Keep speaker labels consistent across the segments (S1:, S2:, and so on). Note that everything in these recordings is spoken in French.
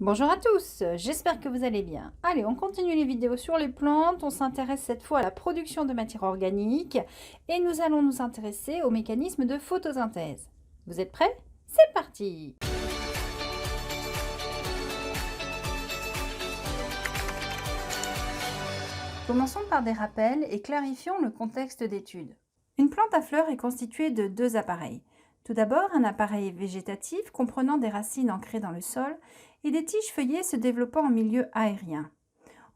S1: Bonjour à tous, j'espère que vous allez bien. Allez, on continue les vidéos sur les plantes, on s'intéresse cette fois à la production de matière organique et nous allons nous intéresser au mécanisme de photosynthèse. Vous êtes prêts? C'est parti! Commençons par des rappels et clarifions le contexte d'étude. Une plante à fleurs est constituée de deux appareils. Tout d'abord, un appareil végétatif comprenant des racines ancrées dans le sol et des tiges feuillées se développant en milieu aérien.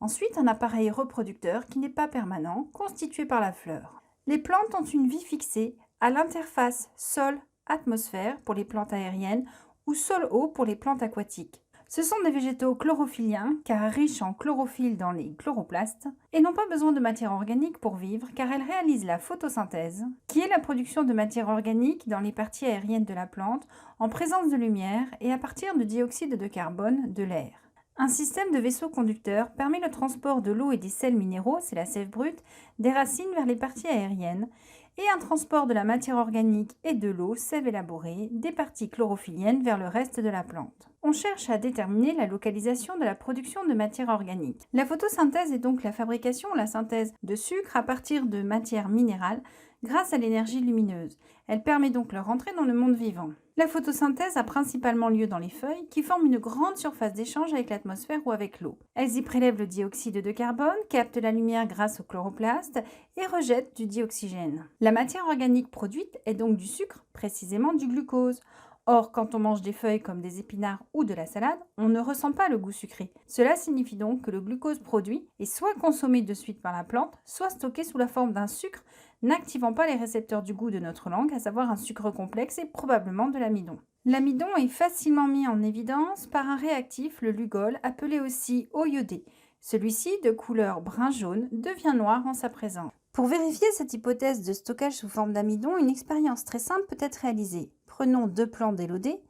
S1: Ensuite, un appareil reproducteur qui n'est pas permanent, constitué par la fleur. Les plantes ont une vie fixée à l'interface sol-atmosphère pour les plantes aériennes ou sol-eau pour les plantes aquatiques. Ce sont des végétaux chlorophylliens car riches en chlorophylle dans les chloroplastes et n'ont pas besoin de matière organique pour vivre car elles réalisent la photosynthèse, qui est la production de matière organique dans les parties aériennes de la plante en présence de lumière et à partir de dioxyde de carbone de l'air. Un système de vaisseaux conducteurs permet le transport de l'eau et des sels minéraux, c'est la sève brute, des racines vers les parties aériennes, et un transport de la matière organique et de l'eau, sève élaborée, des parties chlorophylliennes vers le reste de la plante. On cherche à déterminer la localisation de la production de matière organique. La photosynthèse est donc la fabrication ou la synthèse de sucre à partir de matière minérale grâce à l'énergie lumineuse. Elle permet donc leur entrée dans le monde vivant. La photosynthèse a principalement lieu dans les feuilles qui forment une grande surface d'échange avec l'atmosphère ou avec l'eau. Elles y prélèvent le dioxyde de carbone, captent la lumière grâce au chloroplaste et rejettent du dioxygène. La matière organique produite est donc du sucre, précisément du glucose. Or, quand on mange des feuilles comme des épinards ou de la salade, on ne ressent pas le goût sucré. Cela signifie donc que le glucose produit est soit consommé de suite par la plante, soit stocké sous la forme d'un sucre, n'activant pas les récepteurs du goût de notre langue, à savoir un sucre complexe et probablement de l'amidon. L'amidon est facilement mis en évidence par un réactif, le lugol, appelé aussi eau iodée. Celui-ci, de couleur brun-jaune, devient noir en sa présence. Pour vérifier cette hypothèse de stockage sous forme d'amidon, une expérience très simple peut être réalisée. Prenons deux plantes d'élodée,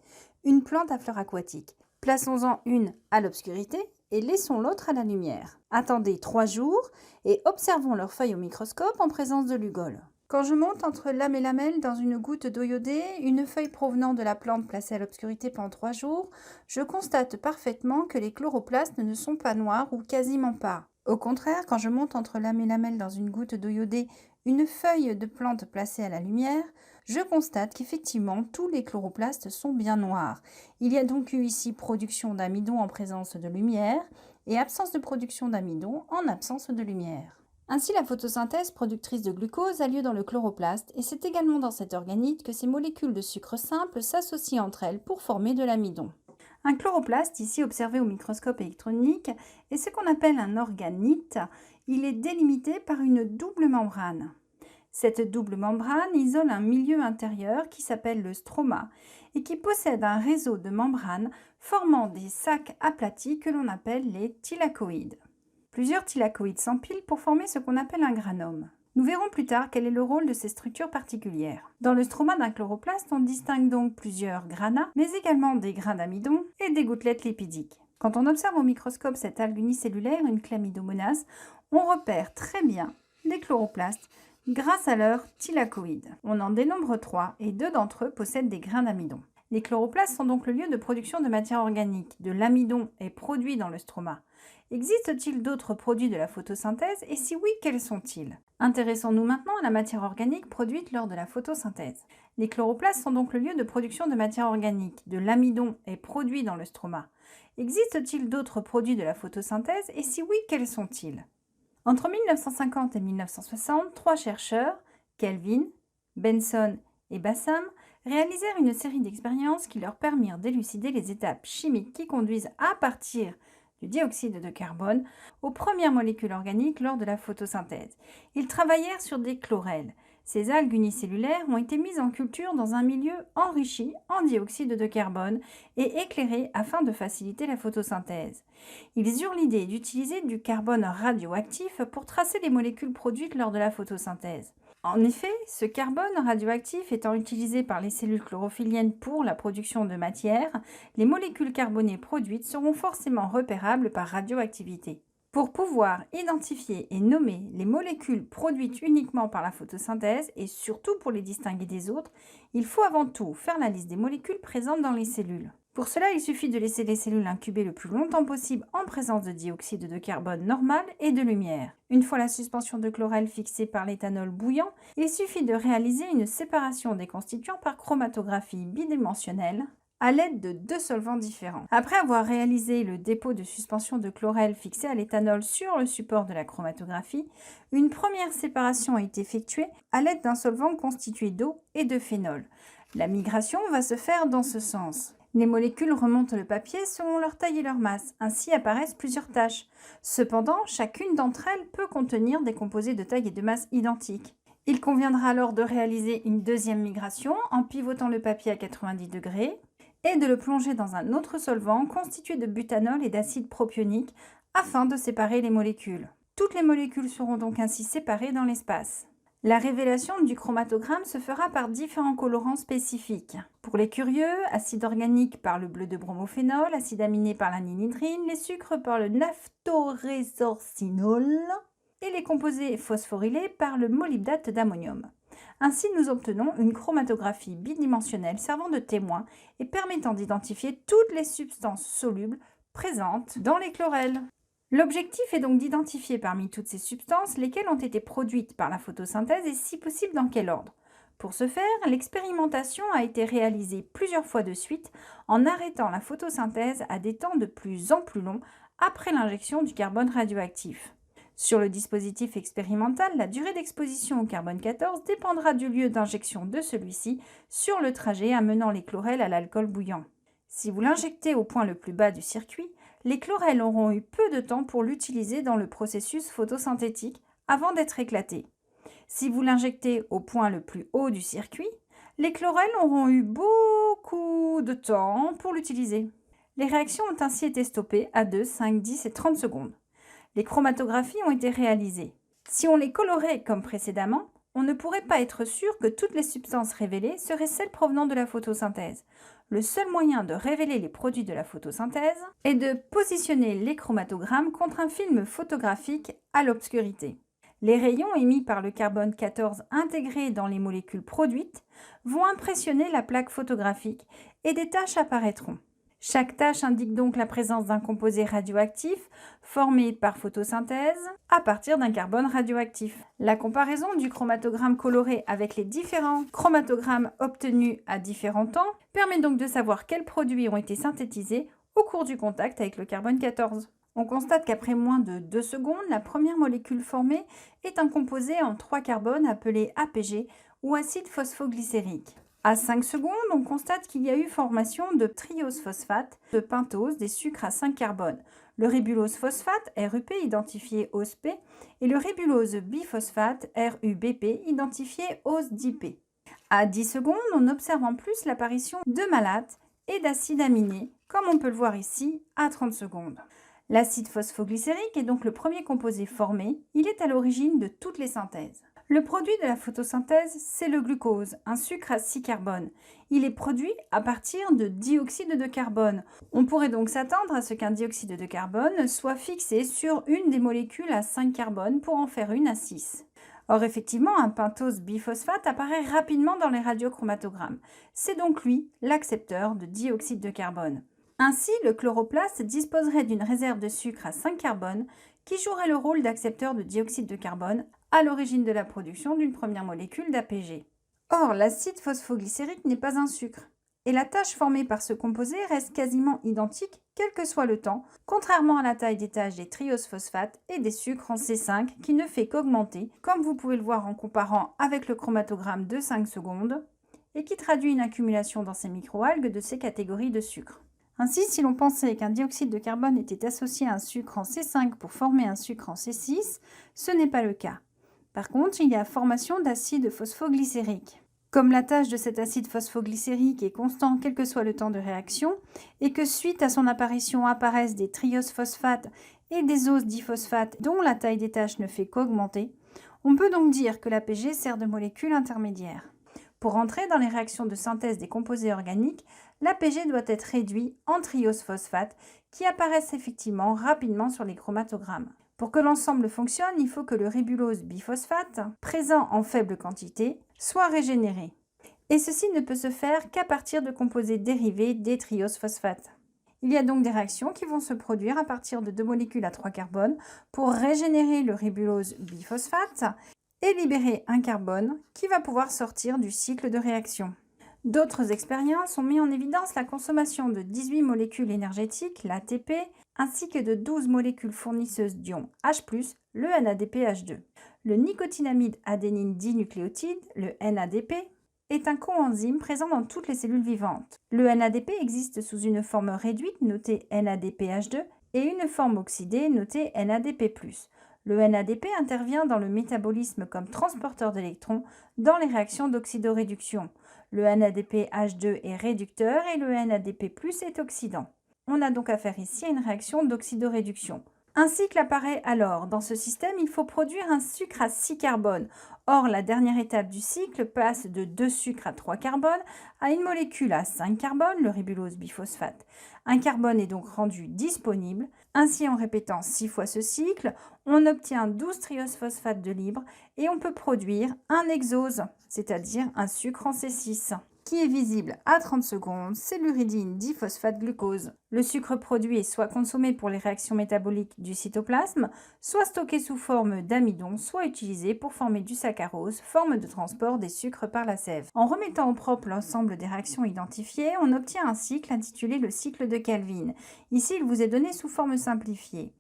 S1: une plante à fleurs aquatiques. Plaçons-en une à l'obscurité et laissons l'autre à la lumière. Attendez 3 jours et observons leurs feuilles au microscope en présence de lugol. Quand je monte entre lame et lamelle dans une goutte d'eau iodée, une feuille provenant de la plante placée à l'obscurité pendant 3 jours, je constate parfaitement que les chloroplastes ne sont pas noirs ou quasiment pas. Au contraire, quand je monte entre lame et lamelle dans une goutte d'eau iodée, une feuille de plante placée à la lumière, je constate qu'effectivement tous les chloroplastes sont bien noirs. Il y a donc eu ici production d'amidon en présence de lumière et absence de production d'amidon en absence de lumière. Ainsi, la photosynthèse productrice de glucose a lieu dans le chloroplaste et c'est également dans cet organite que ces molécules de sucre simple s'associent entre elles pour former de l'amidon. Un chloroplaste, ici observé au microscope électronique, est ce qu'on appelle un organite. Il est délimité par une double membrane. Cette double membrane isole un milieu intérieur qui s'appelle le stroma et qui possède un réseau de membranes formant des sacs aplatis que l'on appelle les thylakoïdes. Plusieurs thylakoïdes s'empilent pour former ce qu'on appelle un granum. Nous verrons plus tard quel est le rôle de ces structures particulières. Dans le stroma d'un chloroplaste, on distingue donc plusieurs granas, mais également des grains d'amidon et des gouttelettes lipidiques. Quand on observe au microscope cette algue unicellulaire, une chlamydomonas, on repère très bien les chloroplastes grâce à leurs thylakoïdes. On en dénombre 3 et 2 d'entre eux possèdent des grains d'amidon. Les chloroplastes sont donc le lieu de production de matière organique. De l'amidon est produit dans le stroma. Existe-t-il d'autres produits de la photosynthèse et si oui, quels sont-ils? Intéressons-nous maintenant à la matière organique produite lors de la photosynthèse. Les chloroplastes sont donc le lieu de production de matière organique. De l'amidon est produit dans le stroma. Existe-t-il d'autres produits de la photosynthèse et si oui, quels sont-ils? Entre 1950 et 1960, 3 chercheurs, Kelvin, Benson et Bassam, réalisèrent une série d'expériences qui leur permirent d'élucider les étapes chimiques qui conduisent à partir du dioxyde de carbone aux premières molécules organiques lors de la photosynthèse. Ils travaillèrent sur des chlorelles. Ces algues unicellulaires ont été mises en culture dans un milieu enrichi en dioxyde de carbone et éclairé afin de faciliter la photosynthèse. Ils eurent l'idée d'utiliser du carbone radioactif pour tracer les molécules produites lors de la photosynthèse. En effet, ce carbone radioactif étant utilisé par les cellules chlorophylliennes pour la production de matière, les molécules carbonées produites seront forcément repérables par radioactivité. Pour pouvoir identifier et nommer les molécules produites uniquement par la photosynthèse et surtout pour les distinguer des autres, il faut avant tout faire la liste des molécules présentes dans les cellules. Pour cela, il suffit de laisser les cellules incuber le plus longtemps possible en présence de dioxyde de carbone normal et de lumière. Une fois la suspension de chlorelle fixée par l'éthanol bouillant, il suffit de réaliser une séparation des constituants par chromatographie bidimensionnelle à l'aide de 2 solvants différents. Après avoir réalisé le dépôt de suspension de chlorelle fixé à l'éthanol sur le support de la chromatographie, une première séparation est effectuée à l'aide d'un solvant constitué d'eau et de phénol. La migration va se faire dans ce sens. Les molécules remontent le papier selon leur taille et leur masse, ainsi apparaissent plusieurs taches. Cependant, chacune d'entre elles peut contenir des composés de taille et de masse identiques. Il conviendra alors de réaliser une deuxième migration en pivotant le papier à 90 degrés et de le plonger dans un autre solvant constitué de butanol et d'acide propionique afin de séparer les molécules. Toutes les molécules seront donc ainsi séparées dans l'espace. La révélation du chromatogramme se fera par différents colorants spécifiques. Pour les curieux, acide organique par le bleu de bromophénol, acide aminé par l'aninhydrine, les sucres par le naphtorésorcinol et les composés phosphorylés par le molybdate d'ammonium. Ainsi, nous obtenons une chromatographie bidimensionnelle servant de témoin et permettant d'identifier toutes les substances solubles présentes dans les chlorelles. L'objectif est donc d'identifier parmi toutes ces substances lesquelles ont été produites par la photosynthèse et si possible dans quel ordre. Pour ce faire, l'expérimentation a été réalisée plusieurs fois de suite en arrêtant la photosynthèse à des temps de plus en plus longs après l'injection du carbone radioactif. Sur le dispositif expérimental, la durée d'exposition au carbone 14 dépendra du lieu d'injection de celui-ci sur le trajet amenant les chlorelles à l'alcool bouillant. Si vous l'injectez au point le plus bas du circuit, les chlorelles auront eu peu de temps pour l'utiliser dans le processus photosynthétique avant d'être éclatées. Si vous l'injectez au point le plus haut du circuit, les chlorelles auront eu beaucoup de temps pour l'utiliser. Les réactions ont ainsi été stoppées à 2, 5, 10 et 30 secondes. Les chromatographies ont été réalisées. Si on les colorait comme précédemment, on ne pourrait pas être sûr que toutes les substances révélées seraient celles provenant de la photosynthèse. Le seul moyen de révéler les produits de la photosynthèse est de positionner les chromatogrammes contre un film photographique à l'obscurité. Les rayons émis par le carbone 14 intégré dans les molécules produites vont impressionner la plaque photographique et des taches apparaîtront. Chaque tache indique donc la présence d'un composé radioactif formé par photosynthèse à partir d'un carbone radioactif. La comparaison du chromatogramme coloré avec les différents chromatogrammes obtenus à différents temps permet donc de savoir quels produits ont été synthétisés au cours du contact avec le carbone 14. On constate qu'après moins de 2 secondes, la première molécule formée est un composé en 3 carbones appelé APG ou acide phosphoglycérique. À 5 secondes, on constate qu'il y a eu formation de triose phosphate, de pentose, des sucres à 5 carbones, le ribulose phosphate, RUP, identifié OSP, et le ribulose biphosphate, RUBP, identifié OSDIP. À 10 secondes, on observe en plus l'apparition de malates et d'acides aminés, comme on peut le voir ici à 30 secondes. L'acide phosphoglycérique est donc le premier composé formé, il est à l'origine de toutes les synthèses. Le produit de la photosynthèse, c'est le glucose, un sucre à 6 carbones. Il est produit à partir de dioxyde de carbone. On pourrait donc s'attendre à ce qu'un dioxyde de carbone soit fixé sur une des molécules à 5 carbones pour en faire une à 6. Or, effectivement, un pentose biphosphate apparaît rapidement dans les radiochromatogrammes. C'est donc lui l'accepteur de dioxyde de carbone. Ainsi, le chloroplaste disposerait d'une réserve de sucre à 5 carbones qui jouerait le rôle d'accepteur de dioxyde de carbone à l'origine de la production d'une première molécule d'APG. Or, l'acide phosphoglycérique n'est pas un sucre, et la tâche formée par ce composé reste quasiment identique quel que soit le temps, contrairement à la taille des taches des trioses phosphates et des sucres en C5 qui ne fait qu'augmenter, comme vous pouvez le voir en comparant avec le chromatogramme de 5 secondes, et qui traduit une accumulation dans ces microalgues de ces catégories de sucres. Ainsi, si l'on pensait qu'un dioxyde de carbone était associé à un sucre en C5 pour former un sucre en C6, ce n'est pas le cas. Par contre, il y a formation d'acide phosphoglycérique. Comme la tâche de cet acide phosphoglycérique est constant quel que soit le temps de réaction, et que suite à son apparition apparaissent des trioses phosphates et des oses diphosphates dont la taille des taches ne fait qu'augmenter, on peut donc dire que l'APG sert de molécule intermédiaire. Pour entrer dans les réactions de synthèse des composés organiques, l'APG doit être réduit en trioses phosphates qui apparaissent effectivement rapidement sur les chromatogrammes. Pour que l'ensemble fonctionne, il faut que le ribulose biphosphate, présent en faible quantité, soit régénéré. Et ceci ne peut se faire qu'à partir de composés dérivés des trioses phosphates. Il y a donc des réactions qui vont se produire à partir de 2 molécules à 3 carbones pour régénérer le ribulose biphosphate et libérer un carbone qui va pouvoir sortir du cycle de réaction. D'autres expériences ont mis en évidence la consommation de 18 molécules énergétiques, l'ATP, ainsi que de 12 molécules fournisseuses d'ions H+, le NADPH2. Le nicotinamide adénine dinucléotide, le NADP, est un coenzyme présent dans toutes les cellules vivantes. Le NADP existe sous une forme réduite notée NADPH2 et une forme oxydée notée NADP+. Le NADP intervient dans le métabolisme comme transporteur d'électrons dans les réactions d'oxydoréduction. Le NADPH2 est réducteur et le NADP+ est oxydant. On a donc affaire ici à une réaction d'oxydoréduction. Un cycle apparaît alors. Dans ce système, il faut produire un sucre à 6 carbones. Or, la dernière étape du cycle passe de 2 sucres à 3 carbones à une molécule à 5 carbones, le ribulose biphosphate. Un carbone est donc rendu disponible. Ainsi, en répétant 6 fois ce cycle, on obtient 12 trioses phosphates de libre et on peut produire un hexose, c'est-à-dire un sucre en C6. Qui est visible à 30 secondes, c'est l'uridine diphosphate glucose. Le sucre produit est soit consommé pour les réactions métaboliques du cytoplasme, soit stocké sous forme d'amidon, soit utilisé pour former du saccharose, forme de transport des sucres par la sève. En remettant au propre l'ensemble des réactions identifiées, on obtient un cycle intitulé le cycle de Calvin. Ici, il vous est donné sous forme simplifiée.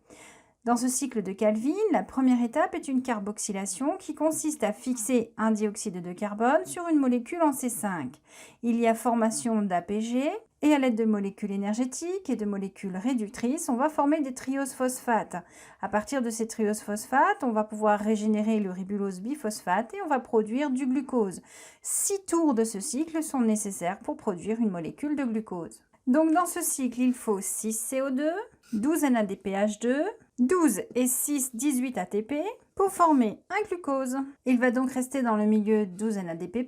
S1: Dans ce cycle de Calvin, la première étape est une carboxylation qui consiste à fixer un dioxyde de carbone sur une molécule en C5. Il y a formation d'APG et à l'aide de molécules énergétiques et de molécules réductrices, on va former des trioses phosphates. À partir de ces trioses phosphates, on va pouvoir régénérer le ribulose biphosphate et on va produire du glucose. 6 tours de ce cycle sont nécessaires pour produire une molécule de glucose. Donc dans ce cycle, il faut 6 CO2, 12 NADPH2, 12 et 6, 18 ATP pour former un glucose. Il va donc rester dans le milieu 12 NADP+,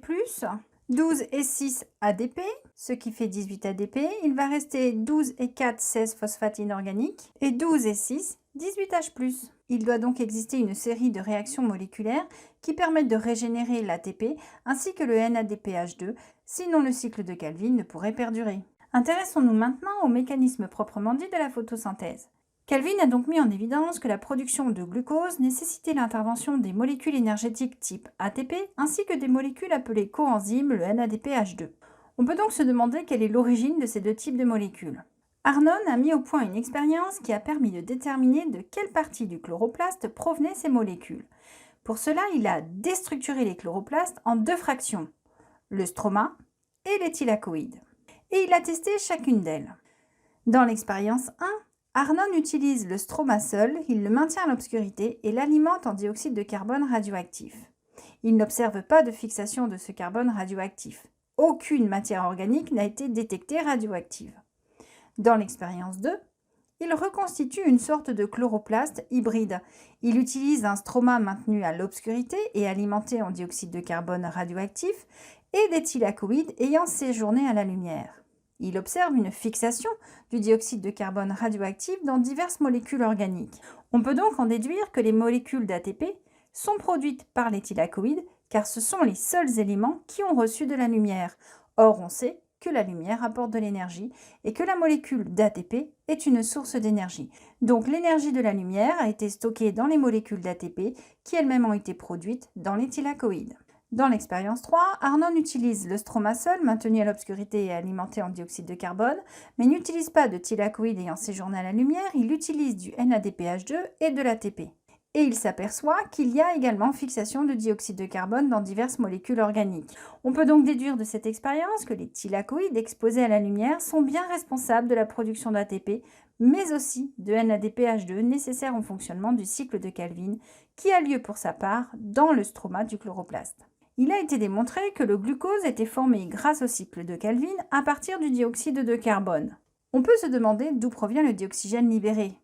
S1: 12 et 6 ADP, ce qui fait 18 ADP. Il va rester 12 et 4, 16 phosphate inorganique et 12 et 6, 18 H+. Il doit donc exister une série de réactions moléculaires qui permettent de régénérer l'ATP ainsi que le NADPH2, sinon le cycle de Calvin ne pourrait perdurer. Intéressons-nous maintenant au mécanisme proprement dit de la photosynthèse. Calvin a donc mis en évidence que la production de glucose nécessitait l'intervention des molécules énergétiques type ATP ainsi que des molécules appelées coenzymes, le NADPH2. On peut donc se demander quelle est l'origine de ces deux types de molécules. Arnon a mis au point une expérience qui a permis de déterminer de quelle partie du chloroplaste provenaient ces molécules. Pour cela, il a déstructuré les chloroplastes en 2 fractions, le stroma et les thylakoïdes. Et il a testé chacune d'elles. Dans l'expérience 1, Arnon utilise le stroma seul, il le maintient à l'obscurité et l'alimente en dioxyde de carbone radioactif. Il n'observe pas de fixation de ce carbone radioactif. Aucune matière organique n'a été détectée radioactive. Dans l'expérience 2, il reconstitue une sorte de chloroplaste hybride. Il utilise un stroma maintenu à l'obscurité et alimenté en dioxyde de carbone radioactif et des thylakoïdes ayant séjourné à la lumière. Il observe une fixation du dioxyde de carbone radioactif dans diverses molécules organiques. On peut donc en déduire que les molécules d'ATP sont produites par les thylakoïdes car ce sont les seuls éléments qui ont reçu de la lumière. Or, on sait que la lumière apporte de l'énergie et que la molécule d'ATP est une source d'énergie. Donc l'énergie de la lumière a été stockée dans les molécules d'ATP qui elles-mêmes ont été produites dans les thylakoïdes. Dans l'expérience 3, Arnon utilise le stroma seul, maintenu à l'obscurité et alimenté en dioxyde de carbone, mais n'utilise pas de thylakoïdes ayant séjourné à la lumière, il utilise du NADPH2 et de l'ATP. Et il s'aperçoit qu'il y a également fixation de dioxyde de carbone dans diverses molécules organiques. On peut donc déduire de cette expérience que les thylakoïdes exposés à la lumière sont bien responsables de la production d'ATP, mais aussi de NADPH2 nécessaire au fonctionnement du cycle de Calvin, qui a lieu pour sa part dans le stroma du chloroplaste. Il a été démontré que le glucose était formé grâce au cycle de Calvin à partir du dioxyde de carbone. On peut se demander d'où provient le dioxygène libéré.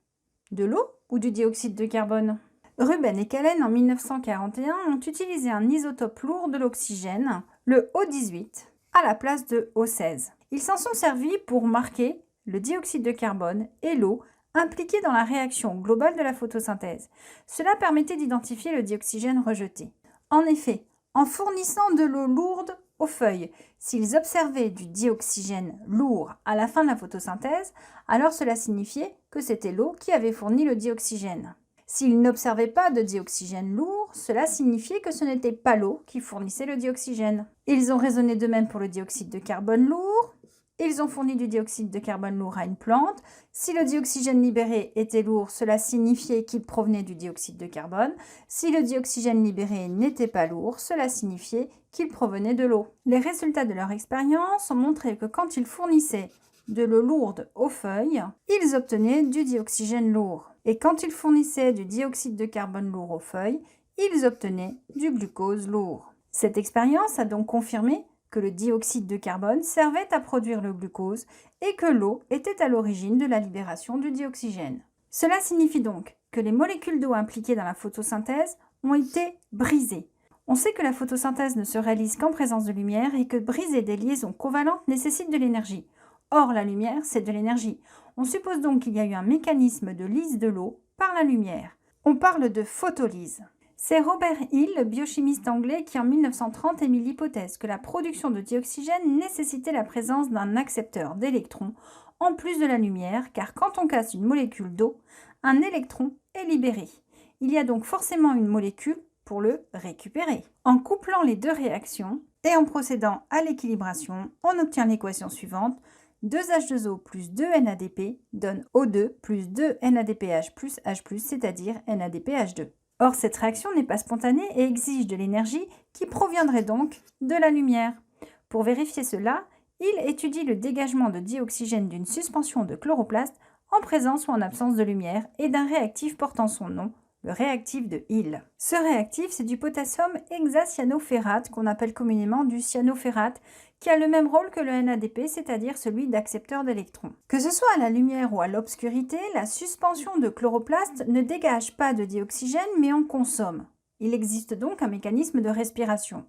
S1: De l'eau ou du dioxyde de carbone ? Ruben et Callen en 1941 ont utilisé un isotope lourd de l'oxygène, le O18, à la place de O16. Ils s'en sont servis pour marquer le dioxyde de carbone et l'eau impliqués dans la réaction globale de la photosynthèse. Cela permettait d'identifier le dioxygène rejeté. En effet, en fournissant de l'eau lourde aux feuilles. S'ils observaient du dioxygène lourd à la fin de la photosynthèse, alors cela signifiait que c'était l'eau qui avait fourni le dioxygène. S'ils n'observaient pas de dioxygène lourd, cela signifiait que ce n'était pas l'eau qui fournissait le dioxygène. Ils ont raisonné de même pour le dioxyde de carbone lourd. Ils ont fourni du dioxyde de carbone lourd à une plante. Si le dioxygène libéré était lourd, cela signifiait qu'il provenait du dioxyde de carbone. Si le dioxygène libéré n'était pas lourd, cela signifiait qu'il provenait de l'eau. Les résultats de leur expérience ont montré que quand ils fournissaient de l'eau lourde aux feuilles, ils obtenaient du dioxygène lourd. Et quand ils fournissaient du dioxyde de carbone lourd aux feuilles, ils obtenaient du glucose lourd. Cette expérience a donc confirmé que le dioxyde de carbone servait à produire le glucose et que l'eau était à l'origine de la libération du dioxygène. Cela signifie donc que les molécules d'eau impliquées dans la photosynthèse ont été brisées. On sait que la photosynthèse ne se réalise qu'en présence de lumière et que briser des liaisons covalentes nécessite de l'énergie. Or, la lumière, c'est de l'énergie. On suppose donc qu'il y a eu un mécanisme de lyse de l'eau par la lumière. On parle de photolyse. C'est Robert Hill, le biochimiste anglais, qui en 1930 émit l'hypothèse que la production de dioxygène nécessitait la présence d'un accepteur d'électrons en plus de la lumière, car quand on casse une molécule d'eau, un électron est libéré. Il y a donc forcément une molécule pour le récupérer. En couplant les deux réactions et en procédant à l'équilibration, on obtient l'équation suivante. 2H2O plus 2NADP donne O2 plus 2NADPH plus H+, c'est-à-dire NADPH2. Or, cette réaction n'est pas spontanée et exige de l'énergie qui proviendrait donc de la lumière. Pour vérifier cela, il étudie le dégagement de dioxygène d'une suspension de chloroplaste en présence ou en absence de lumière et d'un réactif portant son nom, le réactif de Hill. Ce réactif, c'est du potassium hexacyanoferrate qu'on appelle communément du cyanoferrate, qui a le même rôle que le NADP, c'est-à-dire celui d'accepteur d'électrons. Que ce soit à la lumière ou à l'obscurité, la suspension de chloroplaste ne dégage pas de dioxygène mais en consomme. Il existe donc un mécanisme de respiration.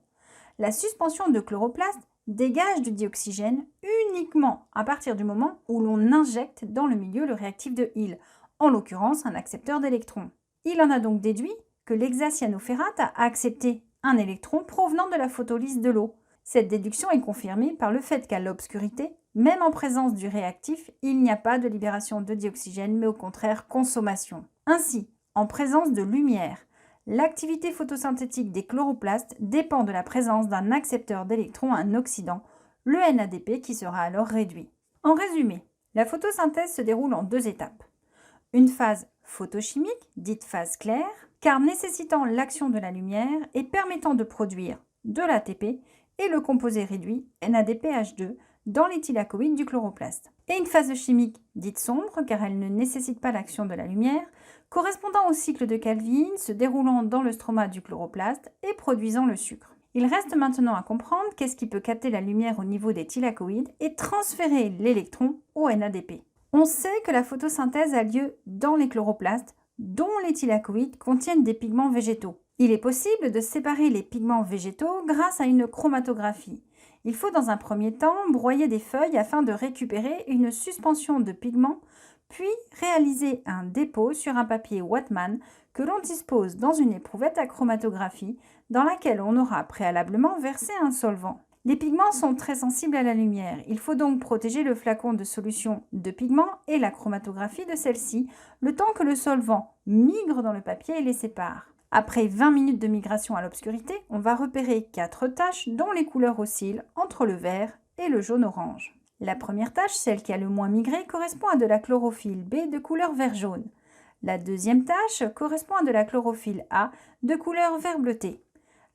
S1: La suspension de chloroplaste dégage du dioxygène uniquement à partir du moment où l'on injecte dans le milieu le réactif de Hill, en l'occurrence un accepteur d'électrons. Il en a donc déduit que l'hexacyanoferrate a accepté un électron provenant de la photolyse de l'eau. Cette déduction est confirmée par le fait qu'à l'obscurité, même en présence du réactif, il n'y a pas de libération de dioxygène, mais au contraire consommation. Ainsi, en présence de lumière, l'activité photosynthétique des chloroplastes dépend de la présence d'un accepteur d'électrons, un oxydant, le NADP, qui sera alors réduit. En résumé, la photosynthèse se déroule en deux étapes. Une phase photochimique, dite phase claire, car nécessitant l'action de la lumière et permettant de produire de l'ATP et le composé réduit NADPH2 dans l'éthylacoïde du chloroplaste. Et une phase chimique dite sombre, car elle ne nécessite pas l'action de la lumière, correspondant au cycle de Calvin, se déroulant dans le stroma du chloroplaste et produisant le sucre. Il reste maintenant à comprendre qu'est-ce qui peut capter la lumière au niveau des thylacoïdes et transférer l'électron au NADP. On sait que la photosynthèse a lieu dans les chloroplastes, dont les thylacoïdes contiennent des pigments végétaux. Il est possible de séparer les pigments végétaux grâce à une chromatographie. Il faut dans un premier temps broyer des feuilles afin de récupérer une suspension de pigments, puis réaliser un dépôt sur un papier Whatman que l'on dispose dans une éprouvette à chromatographie dans laquelle on aura préalablement versé un solvant. Les pigments sont très sensibles à la lumière. Il faut donc protéger le flacon de solution de pigments et la chromatographie de celle-ci, le temps que le solvant migre dans le papier et les sépare. Après 20 minutes de migration à l'obscurité, on va repérer 4 taches dont les couleurs oscillent entre le vert et le jaune-orange. La première tache, celle qui a le moins migré, correspond à de la chlorophylle B de couleur vert-jaune. La deuxième tache correspond à de la chlorophylle A de couleur vert bleuté.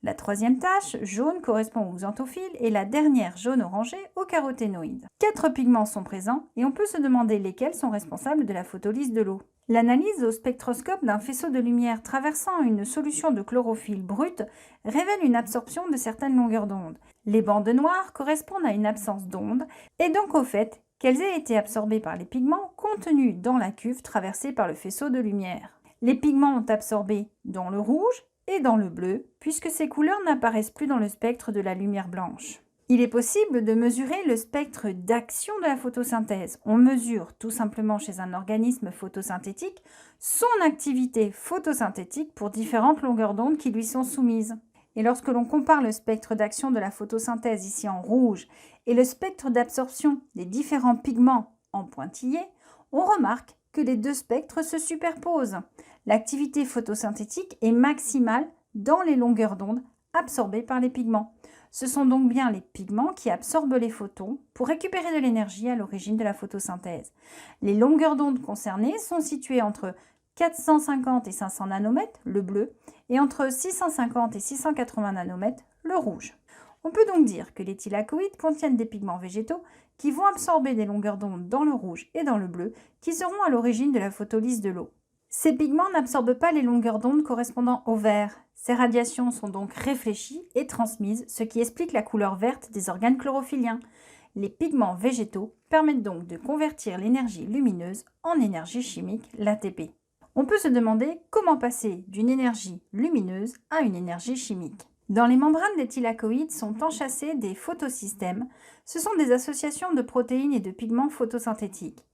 S1: La troisième tache, jaune, correspond aux xanthophiles et la dernière, jaune-orangé, aux caroténoïdes. 4 pigments sont présents et on peut se demander lesquels sont responsables de la photolyse de l'eau. L'analyse au spectroscope d'un faisceau de lumière traversant une solution de chlorophylle brute révèle une absorption de certaines longueurs d'onde. Les bandes noires correspondent à une absence d'onde et donc au fait qu'elles aient été absorbées par les pigments contenus dans la cuve traversée par le faisceau de lumière. Les pigments ont absorbé dans le rouge et dans le bleu, puisque ces couleurs n'apparaissent plus dans le spectre de la lumière blanche. Il est possible de mesurer le spectre d'action de la photosynthèse. On mesure tout simplement chez un organisme photosynthétique son activité photosynthétique pour différentes longueurs d'onde qui lui sont soumises. Et lorsque l'on compare le spectre d'action de la photosynthèse ici en rouge et le spectre d'absorption des différents pigments en pointillés, on remarque que les deux spectres se superposent. L'activité photosynthétique est maximale dans les longueurs d'onde absorbées par les pigments. Ce sont donc bien les pigments qui absorbent les photons pour récupérer de l'énergie à l'origine de la photosynthèse. Les longueurs d'onde concernées sont situées entre 450 et 500 nanomètres, le bleu, et entre 650 et 680 nanomètres, le rouge. On peut donc dire que les thylakoïdes contiennent des pigments végétaux qui vont absorber des longueurs d'onde dans le rouge et dans le bleu qui seront à l'origine de la photolyse de l'eau. Ces pigments n'absorbent pas les longueurs d'onde correspondant au vert. Ces radiations sont donc réfléchies et transmises, ce qui explique la couleur verte des organes chlorophylliens. Les pigments végétaux permettent donc de convertir l'énergie lumineuse en énergie chimique, l'ATP. On peut se demander comment passer d'une énergie lumineuse à une énergie chimique. Dans les membranes des thylakoïdes sont enchâssés des photosystèmes. Ce sont des associations de protéines et de pigments photosynthétiques.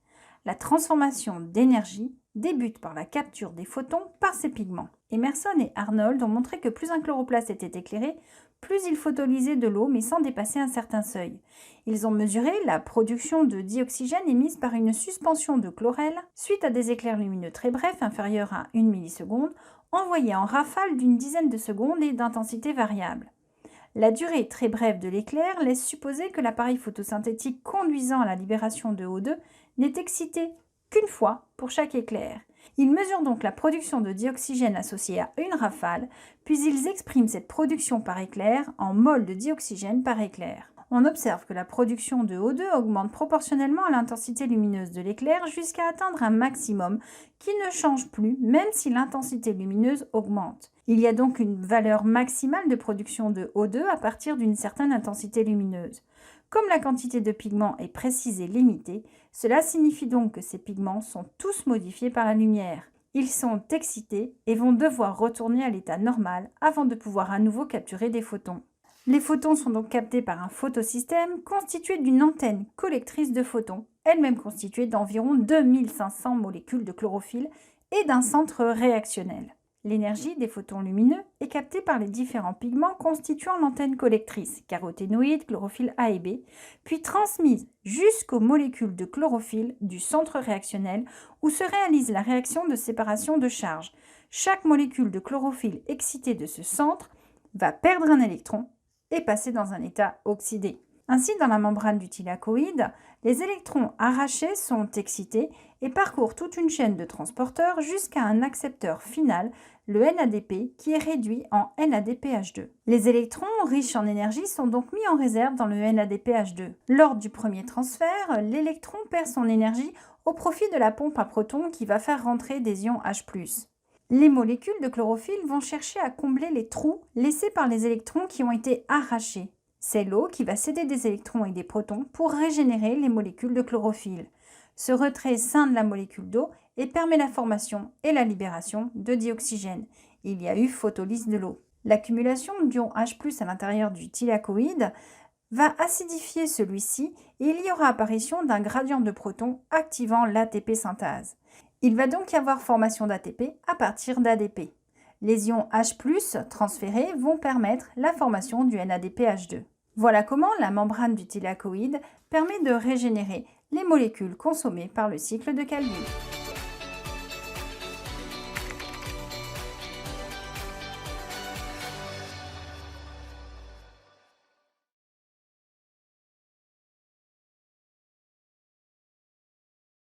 S1: La transformation d'énergie débute par la capture des photons par ces pigments. Emerson et Arnold ont montré que plus un chloroplaste était éclairé, plus il photolysait de l'eau mais sans dépasser un certain seuil. Ils ont mesuré la production de dioxygène émise par une suspension de chlorelle suite à des éclairs lumineux très brefs, inférieurs à 1 milliseconde, envoyés en rafale d'une dizaine de secondes et d'intensité variable. La durée très brève de l'éclair laisse supposer que l'appareil photosynthétique conduisant à la libération de O2 n'est excité qu'une fois pour chaque éclair. Ils mesurent donc la production de dioxygène associée à une rafale, puis ils expriment cette production par éclair en mol de dioxygène par éclair. On observe que la production de O2 augmente proportionnellement à l'intensité lumineuse de l'éclair jusqu'à atteindre un maximum qui ne change plus même si l'intensité lumineuse augmente. Il y a donc une valeur maximale de production de O2 à partir d'une certaine intensité lumineuse. Comme la quantité de pigments est précise et limitée, cela signifie donc que ces pigments sont tous modifiés par la lumière. Ils sont excités et vont devoir retourner à l'état normal avant de pouvoir à nouveau capturer des photons. Les photons sont donc captés par un photosystème constitué d'une antenne collectrice de photons, elle-même constituée d'environ 2500 molécules de chlorophylle et d'un centre réactionnel. L'énergie des photons lumineux est captée par les différents pigments constituant l'antenne collectrice, caroténoïdes, chlorophylle A et B, puis transmise jusqu'aux molécules de chlorophylle du centre réactionnel où se réalise la réaction de séparation de charge. Chaque molécule de chlorophylle excitée de ce centre va perdre un électron et passer dans un état oxydé. Ainsi, dans la membrane du thylakoïde, les électrons arrachés sont excités et parcourent toute une chaîne de transporteurs jusqu'à un accepteur final, le NADP, qui est réduit en NADPH2. Les électrons riches en énergie sont donc mis en réserve dans le NADPH2. Lors du premier transfert, l'électron perd son énergie au profit de la pompe à protons qui va faire rentrer des ions H+. Les molécules de chlorophylle vont chercher à combler les trous laissés par les électrons qui ont été arrachés. C'est l'eau qui va céder des électrons et des protons pour régénérer les molécules de chlorophylle. Ce retrait scinde la molécule d'eau et permet la formation et la libération de dioxygène. Il y a eu photolyse de l'eau. L'accumulation d'ions H+ à l'intérieur du thylakoïde va acidifier celui-ci et il y aura apparition d'un gradient de protons activant l'ATP synthase. Il va donc y avoir formation d'ATP à partir d'ADP. Les ions H+ transférés vont permettre la formation du NADPH2. Voilà comment la membrane du thylakoïde permet de régénérer les molécules consommées par le cycle de Calvin.